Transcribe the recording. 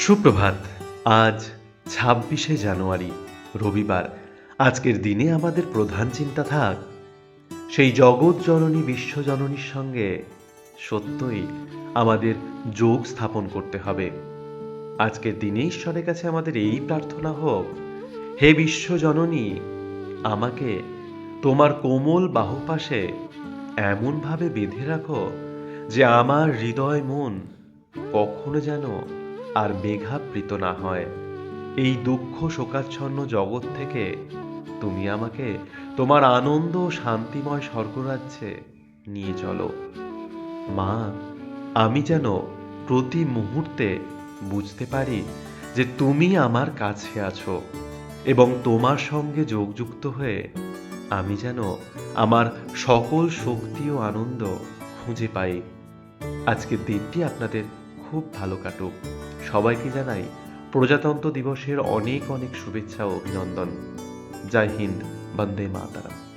সুপ্রভাত। আজ ২৬শে জানুয়ারি, রবিবার। আজকের দিনে আমাদের প্রধান চিন্তা থাক সেই জগৎ জননী বিশ্বজননীর সঙ্গে সত্যই আমাদের যোগ স্থাপন করতে হবে। আজকের দিনে ঈশ্বরের কাছে আমাদের এই প্রার্থনা হোক, হে বিশ্বজননী, আমাকে তোমার কোমল বাহুপাশে এমনভাবে বেঁধে রাখো যে আমার হৃদয় মন কখনো যেন আর মেঘাবৃত না হয়। এই দুঃখ শোকাচ্ছন্ন জগৎ থেকে তুমি আমাকে তোমার আনন্দ ও শান্তিময় স্বর্গরাজ্যে নিয়ে চলো। মা, আমি যেন প্রতি মুহূর্তে বুঝতে পারি যে তুমি আমার কাছে আছো এবং তোমার সঙ্গে যোগযুক্ত হয়ে আমি যেন আমার সকল শক্তি ও আনন্দ খুঁজে পাই। আজকের দিনটি আপনাদের খুব ভালো কাটুক। সবাইকে জানাই প্রজাতন্ত্র দিবসের অনেক অনেক শুভেচ্ছা ও অভিনন্দন। জয় হিন্দ, বন্দে মাতরম।